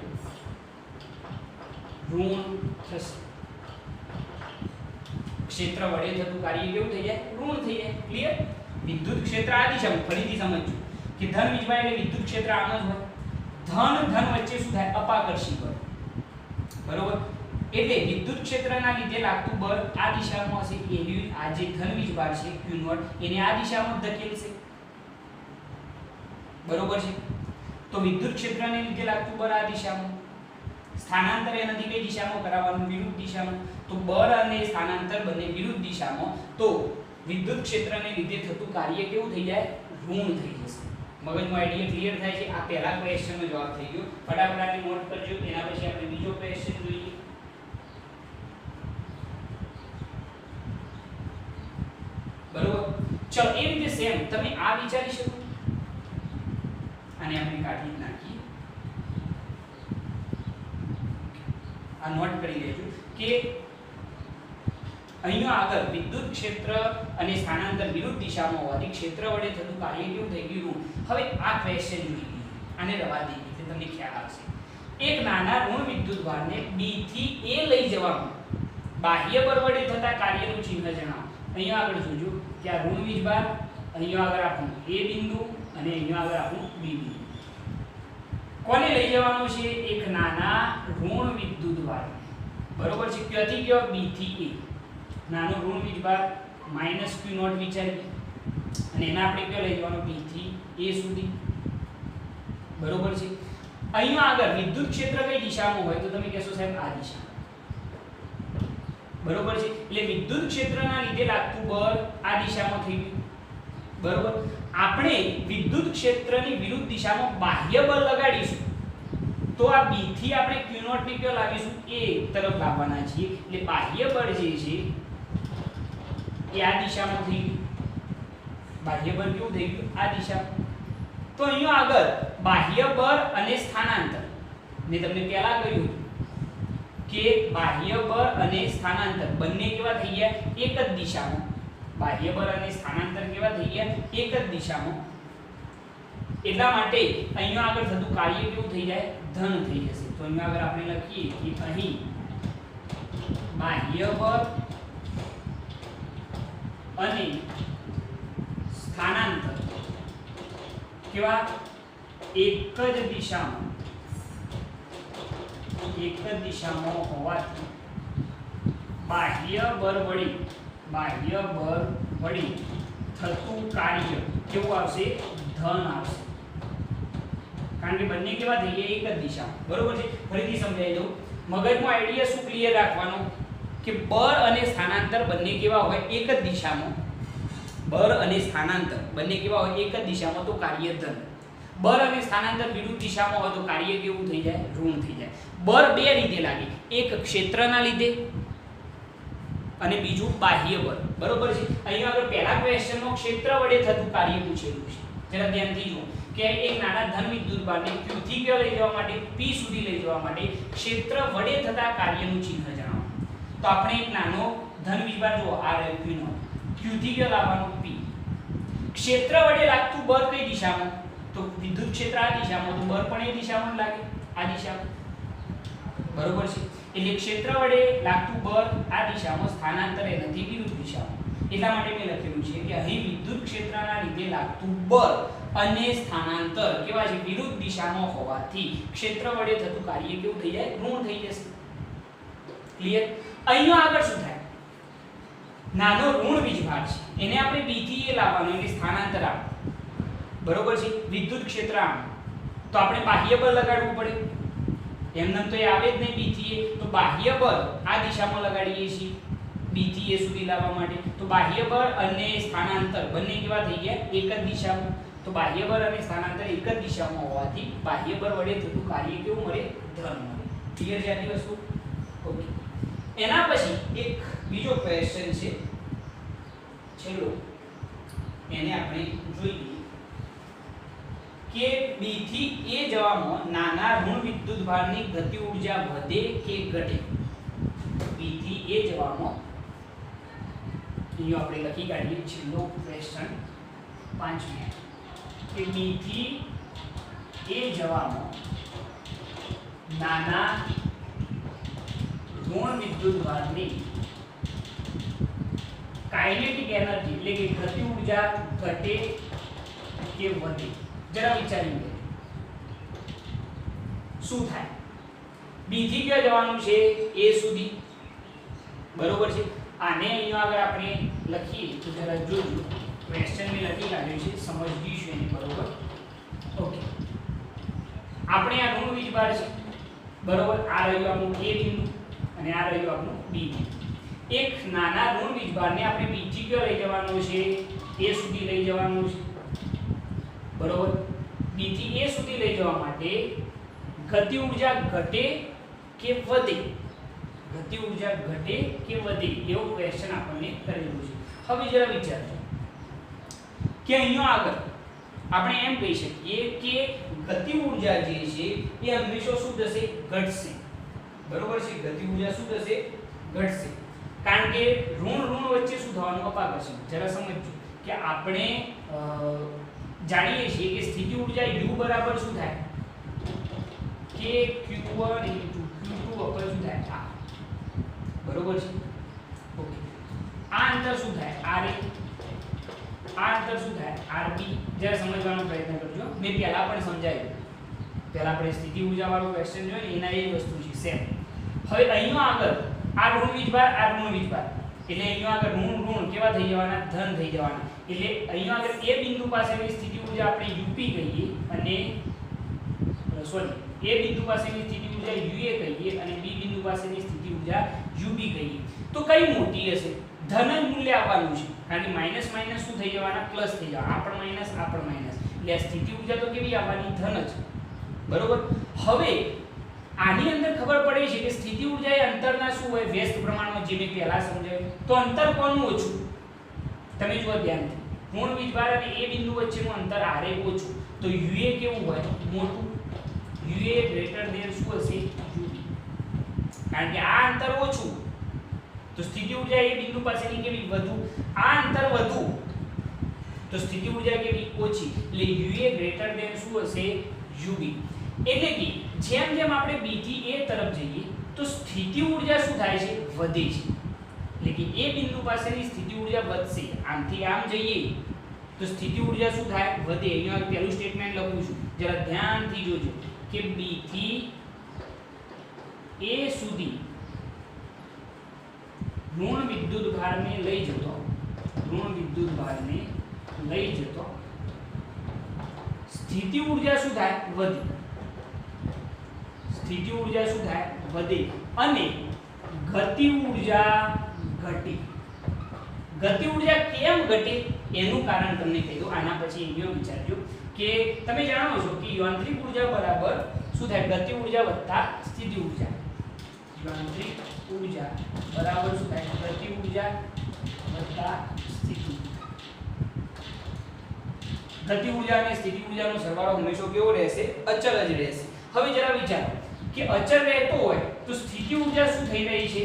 ઋણ થશે. ક્ષેત્ર વડે થતું કાર્ય કેવું થઈ જાય? ઋણ થઈ જાય. ક્લિયર? વિદ્યુત ક્ષેત્ર આ દિશામાં. ફરીથી સમજજો કે ધન વીજભાર એટલે વિદ્યુત ક્ષેત્ર આમ જ હોય. ધન વચ્ચે શું થાય? અપાકર્ષી બળ. બરોબર, એટલે વિદ્યુત ક્ષેત્રના લીધે લાગતું બળ આ દિશામાં હશે, એની આ જે ધન વીજભાર છે Q0 એને આ દિશામાં ધકેલશે, બરોબર છે। તો વિદ્યુત ક્ષેત્રને લીધે લાગતું બળ આ દિશામાં, સ્થાનાંતર એનાથી કઈ દિશામાં કરાવવાનું, વિરુદ્ધ દિશામાં। તો બળ અને સ્થાનાંતર બંને વિરુદ્ધ દિશામાં, તો વિદ્યુત ક્ષેત્રને લીધે થતું કાર્ય કેવું થઈ જાય, ઋણ થઈ જશે। મગજનો આઈડિયા ક્લિયર થાય છે। આ પહેલા ક્વેશ્ચનનો જવાબ થઈ ગયો, ફટાફટ આને નોટ કરજો। એના પછી આપણે બીજો ક્વેશ્ચન જોઈએ। બરોબર, ચલો એ રીતે સેમ તમે આ વિચારી શકો, આને આપણે કાઢી નાખીએ, આ નોટ કરી લેજો કે અહીંયા આગળ વિદ્યુત ક્ષેત્ર અને સ્થાનાંતર વિરુદ્ધ દિશામાં હોવાથી ક્ષેત્ર વડે થતું કાર્ય કેવું થઈ ગયું, હવે આ ક્વેશ્ચન જોઈ લઈએ, આને રવા દઈએ એટલે તમને ખ્યાલ આવશે। એક નાના ઋણ વિદ્યુતભારને B થી A લઈ જવામાં બાહ્ય બળ વડે થતા કાર્યનું ચિહ્ન જણાવો। અહીંયા આગળ જોજો કે આ ઋણ વીજભાર, અહીંયા આગળ આપણું A બિંદુ અને અહીંયા આગળ આપણું B બિંદુ, કોને લઈ જવાનું છે, એક નાના ઋણ વિદ્યુતભાર, બરોબર છે, ક્યાંથી કયો, B થી A, નાનો ઋણ વીજભાર -Q0 વિચારીએ અને એના આપણે કયો લઈ જવાનો, B થી A સુધી, બરોબર છે। અહીંયા આગળ વિદ્યુત ક્ષેત્ર કઈ દિશામાં હોય તો તમે કહેશો સાહેબ આ દિશા, બરોબર છે, એટલે વિદ્યુત ક્ષેત્રના લીધે લાગતું બળ આ દિશામાં થઈ ગયું, બરોબર। આપણે વિદ્યુત ક્ષેત્રની વિરુદ્ધ દિશામાં બાહ્ય બળ લગાડીશું તો આ B થી આપણે Q0 ને કયો લાવીશું, A તરફ લાવવાના છીએ, એટલે બાહ્ય બળ જે છે એ આ દિશામાં થઈ ગયું, બાહ્ય બળ કેવું થઈ ગયું, આ દિશામાં। તો અહીંયા આગળ બાહ્ય બળ અને સ્થાનાંતર મેં તમને પહેલા કહ્યું કે બાહ્ય બળ અને સ્થાનાંતર બંને કેવા થઈ ગયા, એક જ દિશામાં, બાહ્ય બળ અને સ્થાનાંતર કેવા થઈ ગયા, એક જ દિશામાં, એટલા માટે અહીંયા આગળ થતું કાર્ય કેવું થઈ જાય, ધન થઈ જશે। તો અહીંયા આગળ આપણે લખીએ કે અહીં બાહ્ય બળ અને સ્થાનાંતર કેવા, એક જ દિશામાં હોવાથી બાહ્ય બળ વડે થતું કાર્ય કેવું આવશે, ધન આવશે, કારણ કે બંને કેવા થઈ ગયા, એક જ દિશામાં, બરોબર છે। ફરીથી સમજાવી દઉં, મગજનો આઈડિયા શું ક્લિયર રાખવાનો કે બળ અને સ્થાનાંતર બંને કેવા હોય, એક જ દિશામાં, બળ અને સ્થાનાંતર બંને કેવા હોય, એક જ દિશામાં, તો કાર્ય ધન। બળ અને સ્થાનાંતર વિરુદ્ધ દિશામાં હોય તો કાર્ય કેવું થઈ જાય, ઋણ થઈ જાય। બળ બે રીતે લાગે, એક ક્ષેત્રના લીધે અને બીજું બાહ્ય બળ, બરોબર છે। અહીંયા આગળ પહેલા ક્વેશ્ચનમાં ક્ષેત્ર વડે થતું કાર્ય પૂછેલું છે, જરા ધ્યાનથી જુઓ કે એક નાના ધન વિદ્યુતભારને Q થી કયો લઈ જવા માટે, P સુધી લઈ જવા માટે ક્ષેત્ર વડે થતા કાર્યનું ચિહ્ન જણાવો। તો આપણે એક નાનો ધન વીજભાર જો આ રહ્યો Q0, Q થી કયો લાવવાનું, P, ક્ષેત્ર વડે લાગતું બળ કઈ દિશામાં, તો વિદ્યુત ક્ષેત્ર આ દિશામાં, તો બળ પણ એ દિશામાં લાગે, આ દિશામાં, બરોબર છે। એટલે ક્ષેત્ર વડે લાગતું બળ આ દિશામાં, સ્થાનાંતર એનાથી વિરુદ્ધ દિશામાં, એટલા માટે મેં લખેલું છે કે અહીં વિદ્યુત ક્ષેત્રના લીધે લાગતું બળ અને સ્થાનાંતર કેવા છે, વિરુદ્ધ દિશામાં હોવાથી ક્ષેત્ર વડે થતું કાર્ય કેવું થઈ જાય, ઋણ થઈ જશે। ક્લિયર? અહીંયા આગળ શું થાય, નાનો ઋણ વીજભાર છે એને આપણે B થી A લાવવાનો, એટલે સ્થાનાંતર આપ, બરોબર છે, વિદ્યુત ક્ષેત્ર આમ, તો આપણે બાહ્ય બળ લગાડવું પડે, એમને તો એ આવે જ નહીં B થી A, તો બાહ્ય બળ આ દિશામાં લગાડીએ છીએ B થી A સુધી લાવવા માટે, તો બાહ્ય બળ અને સ્થાનાંતર બંને કેવા થઈ ગયા, એક જ દિશામાં, તો બાહ્ય બળ અને સ્થાનાંતર એક જ દિશામાં હોવાથી બાહ્ય બળ વડે થતું કાર્ય કેવું મળે, ધન મળે। ક્લિયર છે આટલી વસ્તુ? ઓકે। એના પછી એક બીજો ક્વેશ્ચન છે છેલ્લો, એને આપણે જોઈ લઈએ કે B થી A જવામાં નાના ઋણ વિદ્યુતભારની ગતિ ઊર્જા વધે કે ઘટે। B થી A જવામાં અહીંયા આપણે લખી કાઢીએ છેલ્લો ક્વેશ્ચન 5 મિનિટ કે B થી A જવામાં નાના ઋણ વિદ્યુતભારની કાઇનેટિક એનર્જી એટલે કે ગતિ ઊર્જા ઘટે કે વધે, જરા વિચારી લો શું થાય। B બી થી ક્યાં જવાનું છે એ સુધી, બરોબર છે. આને અહીંયા આગળ આપણે લખીએ તો જરા જોજો, ક્વેશ્ચન મેં લખી કાઢ્યું છે, સમજીશું એને, બરોબર. ઓકે, આપણે આ ઋણ વીજભાર છે, બરોબર. આ રહ્યું આપણું એ બિંદુ અને આ રહ્યું આપણું બી બિંદુ. એક નાના ઋણ વીજભારને આપણે બીજી ક્યાં લઈ જવાનો છે એ સુધી લઈ જવાનું છે, બરોબર. બી થી એ સુધી લઈ જવા માટે ગતિ ઊર્જા ઘટે કે વધે, ગતિ ઊર્જા ઘટે કે વધે એવો ક્વેશ્ચન આપણને કરેલું છે. હવે જરા વિચારજો કે અહીંયા આગળ આપણે એમ કહી શકીએ કે ગતિ ઊર્જા જે છે એ હંમેશા શું થશે, ઘટશે, બરોબર છે. ગતિ ઊર્જા શું થશે, ઘટશે, કારણ કે ઋણ ઋણ વચ્ચે શું થવાનું, અપાકર્ષણ. જરા સમજજો કે આપણે જાણીએ છીએ કે સ્થિતિ ઊર્જા u બરાબર શું થાય કે q1 q2 ઉપર શું થાય આ, બરોબર છે. ઓકે, આ અંતર શું થાય r a, આ અંતર શું થાય rb. જરા સમજવાનો પ્રયત્ન કરજો, મેં પહેલા પણ સમજાવ્યું, પહેલા આપણે સ્થિતિ ઊર્જા વાળું ક્વેશ્ચન જોયું એના એ વસ્તુ છે સેમ. હવે અહીંયા આગળ આ ઋણ વીજભાર, આ ઋણ વીજભાર, એટલે અહીંયા આગળ ઋણ ઋણ કેવા થઈ જવાના, ધન થઈ જવાના. એટલે અહીંયા આગળ એ બિંદુ પાસેની સ્થિતિ ઊર્જા આપણે UP કહીએ અને સોરી એ બિંદુ પાસેની સ્થિતિ ઊર્જા UA કહીએ અને બી બિંદુ પાસેની સ્થિતિ ઊર્જા UB કહીએ. તો કઈ મોટી હશે, ધન જ મૂલ્ય આવવાનું છે, કારણ કે માઈનસ માઈનસ શું થઈ જવાના, પ્લસ થઈ જવાના. આ પણ માઈનસ, આ પણ માઈનસ, એટલે આ સ્થિતિ ઊર્જા તો કેવી આવવાની, ધન જ, બરોબર. હવે આની અંદર ખબર પડે છે કે સ્થિતિ ઊર્જા એ અંતરના શું હોય, વ્યસ્ત પ્રમાણમાં, જે મેં પહેલા સમજાવ્યું. તો અંતર કોનું ઓછું, તમે જુઓ ધ્યાનથી, ઋણ વીજભાર અને એ બિંદુ વચ્ચેનું અંતર r એ ઓછું, તો UA કેવું હોય, મોટું. UA ગ્રેટર ધેન શું હશે, UB, કારણ કે આ અંતર ઓછું તો સ્થિતિ ઊર્જા એ બિંદુ પાસેની કેવી, વધુ. આ અંતર વધુ તો સ્થિતિ ઊર્જા કેવી, ઓછી. એટલે UA ગ્રેટર ધેન શું હશે, UB. એટલે કે જેમ જેમ આપણે B થી A તરફ જઈએ તો સ્થિતિ ઊર્જા શું થાય છે, વધે છે. એટલે કે એ બિંદુ પાસેની સ્થિતિ ઊર્જા વધશે. આમથી આમ જઈએ તો સ્થિતિ ઊર્જા શું થાય, વધે. અહીંયા પહેલું સ્ટેટમેન્ટ લખું છું, જરા ધ્યાનથી જોજો કે B થી A સુધી ઋણ વિદ્યુત ભારને લઈ જતો સ્થિતિ ઊર્જા શું થાય, વધે. સ્થિતિ ઊર્જા શું થાય, વધે. અને ગતિ ઊર્જા ઘટે. ગતિ ઊર્જા કેમ ઘટે એનું કારણ તમને કહી દઉં, આના પછી એનો વિચારજો કે તમે જાણો છો કે યાંત્રિક ઊર્જા બરાબર શું થાય, ગતિ ઊર્જા વત્તા સ્થિતિ ઊર્જા. યાંત્રિક ઊર્જા બરાબર શું થાય, ગતિ ઊર્જા વત્તા સ્થિતિ. ગતિ ઊર્જા અને સ્થિતિ ઊર્જાનો સરવાળો હંમેશા કેવો રહેશે, અચળ જ રહેશે. હવે જરા વિચારો કે અચળ રહેતો હોય તો સ્થિતિ ઊર્જા શું થઈ રહી છે,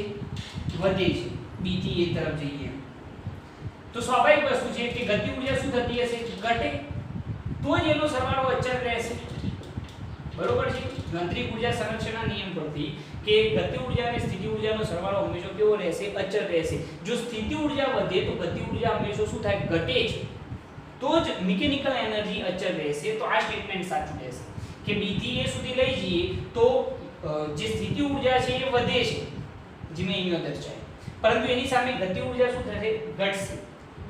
વધે છે. B થી A તરફ જઈએ તો સ્વાભાવિક વસ્તુ છે કે ગતિ ઊર્જા શું થતી હશે, ઘટે. તો જ એનો સરવાળો અચળ રહેશે, બરોબર છે. યાંત્રિક ઊર્જા સંરક્ષણના નિયમ પરથી કે ગતિ ઊર્જા અને સ્થિતિ ઊર્જાનો સરવાળો હંમેશા કેવો રહેશે, અચળ રહેશે. જો સ્થિતિ ઊર્જા વધે તો ગતિ ઊર્જા હંમેશા શું થાય, ઘટે છે. તો જ મિકેનિકલ એનર્જી અચળ રહેશે. તો આ સ્ટેટમેન્ટ સાચું રહેશે કે B થી A સુધી લઈ જઈએ તો જે સ્થિતિ ઊર્જા છે એ વધે છે, જે મેં અહીંયા દર્શાવ્યું, પરંતુ એની સામે ગતિ ઊર્જા શું થશે, ઘટશે.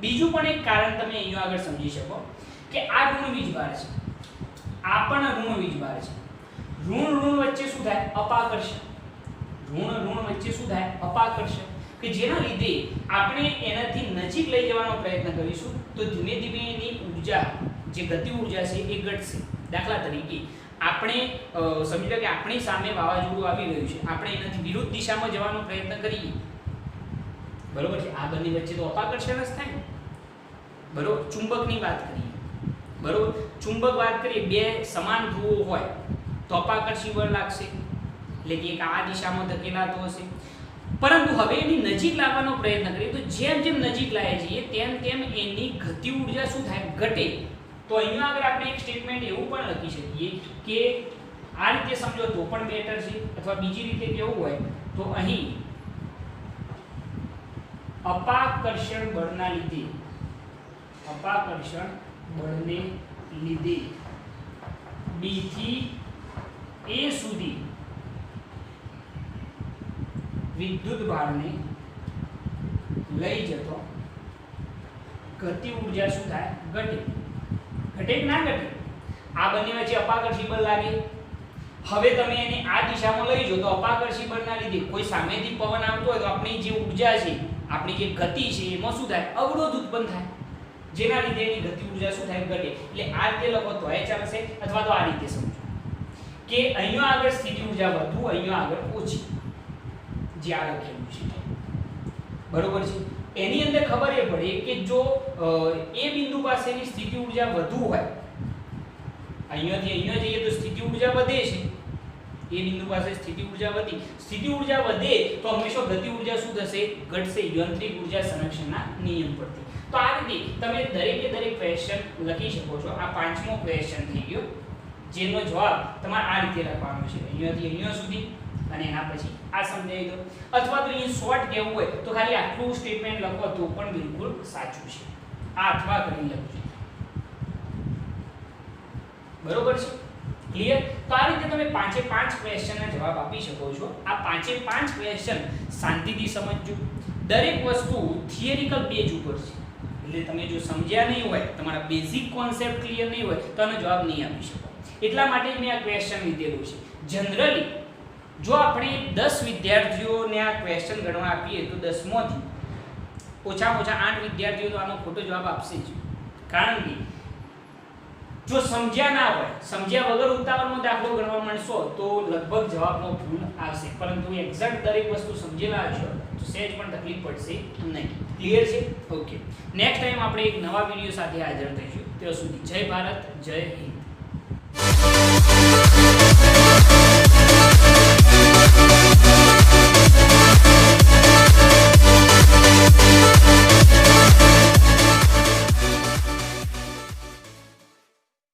બીજું પણ એક કારણ તમે અહીંયા આગળ સમજી શકો કે આ ઋણ વીજભાર છે, આ પણ ઋણ વીજભાર છે. ઋણ ઋણ વચ્ચે શું થાય, અપાકર્ષણ. ઋણ ઋણ વચ્ચે શું થાય, અપાકર્ષણ, કે જેના લીધે આપણે એનાથી નજીક લઈ જવાનો પ્રયત્ન કરીશું તો ધીમે ધીમે એની ઊર્જા, જે ગતિ ઊર્જા છે એ ઘટશે. દાખલા તરીકે આપણે સમજી લો કે આપણી સામે વાવાઝોડું આવી રહ્યું છે, આપણે એનાથી વિરુદ્ધ દિશામાં જવાનો પ્રયત્ન કરીએ, બરોબર છે. આ બંને વચ્ચે તો અપાકર્ષણ જ થાય, બરોબર. ચુંબકની વાત કરીએ, બરોબર, ચુંબક વાત કરીએ, બે સમાન ધ્રુવો હોય તો અપાકર્ષી બળ લાગશે, એટલે કે એક આ દિશામાં ધકેલાતો હશે. પરંતુ હવે એની નજીક લાવવાનો પ્રયત્ન કરીએ તો જેમ જેમ નજીક લાવીએ છીએ તેમ તેમ એની ગતિ ઊર્જા શું થાય, ઘટે. તો અહીંયા આગળ આપણે એક સ્ટેટમેન્ટ એવું પણ લખી શકીએ કે આ રીતે સમજો તો પણ બેટર છે, અથવા બીજી રીતે કેવું હોય તો અહીં અપાકર્ષણ બળના લીધે, અપાકર્ષણ બળને લીધે B થી A સુધી વિદ્યુત ભારને લઈ જતો ગતિ ઊર્જા શું થાય? ઘટે. ઘટે કે ના ઘટે? આ બંને વચ્ચે અપાકર્ષી બળ લાગે. હવે તમે એને આ દિશામાં લઈ જાઓ તો અપાકર્ષી બળના લીધે કોઈ સામેથી પવન આવતો હોય તો આપણી જે ઊર્જા છે, આપણી જે ગતિ છે એમાં શું થાય? અવરોધ ઉત્પન્ન થાય, જેના લીધે એની ગતિ ઊર્જા શું થાય? ઘટે. એટલે આ રીતે લખો તોય ચાલશે, અથવા તો આ રીતે સમજો કે અહીંયા આગળ સ્થિતિ ઊર્જા વધુ, અહીંયા આગળ ઓછી, જે આ લખેલું છે બરોબર છે. એની અંદર ખબર એ પડે કે જો એ બિંદુ પાસેની સ્થિતિ ઊર્જા વધુ હોય, અહીંયાથી અહીંયા જઈએ તો સ્થિતિ ઊર્જા વધે છે, એ બિંદુ પાસે સ્થિતિ ઊર્જા વધી, સ્થિતિ ઊર્જા વધે તો હંમેશા ગતિ ઊર્જા શું થશે? ઘટશે, યાંત્રિક ઊર્જા સંરક્ષણના નિયમ પરથી. તો આ રીતે તમે દરેકે દરેક ક્વેશ્ચન લખી શકો છો. આ પાંચમો ક્વેશ્ચન થઈ ગયો, જેનો જવાબ તમારે આ રીતે લખવાનો છે, અહીંયાથી અહીંયા સુધી, અને એના પછી આ સમજાવી દો. અથવા તો અહીં શોર્ટ કહેવું હોય તો ખાલી આટલું સ્ટેટમેન્ટ લખો તો પણ બિલકુલ સાચું છે. આ અથવા કરીને લખજો, બરોબર છે? ક્લિયર? તો આ રીતે તમે પાંચે પાંચ ક્વેશ્ચનના જવાબ આપી શકો છો. આ પાંચે પાંચ ક્વેશ્ચન શાંતિથી સમજજો. દરેક વસ્તુ થિયરિકલ બેઝ ઉપર છે, એટલે તમે જો સમજ્યા નહીં હોય, તમારા બેઝિક કોન્સેપ્ટ ક્લિયર નહીં હોય તો આનો જવાબ નહીં આપી શકો. એટલા માટે મેં આ ક્વેશ્ચન લીધેલું છે. જનરલી જો આપણે 10 વિદ્યાર્થીઓને આ ક્વેશ્ચન ગણવા આપીએ તો 10 માંથી ઓછામાં ઓછા 8 વિદ્યાર્થીઓ તો આનો ખોટો જવાબ આપશે જ. કારણ કે જો સમજ્યા ના હોય, સમજ્યા વગર ઉતાવળનો દાખલો ગણવા માંડશો તો લગભગ જવાબનો ભૂલ આવશે. પરંતુ એક્ઝેક્ટ દરેક વસ્તુ સમજેલા હશો તો સહેજ પણ તકલીફ પડશે નહીં. ક્લિયર છે? ઓકે. નેક્સ્ટ ટાઈમ આપણે એક નવા વિડિયો સાથે હાજર થઈશું. ત્યાં સુધી જય ભારત, જય હિન્દ.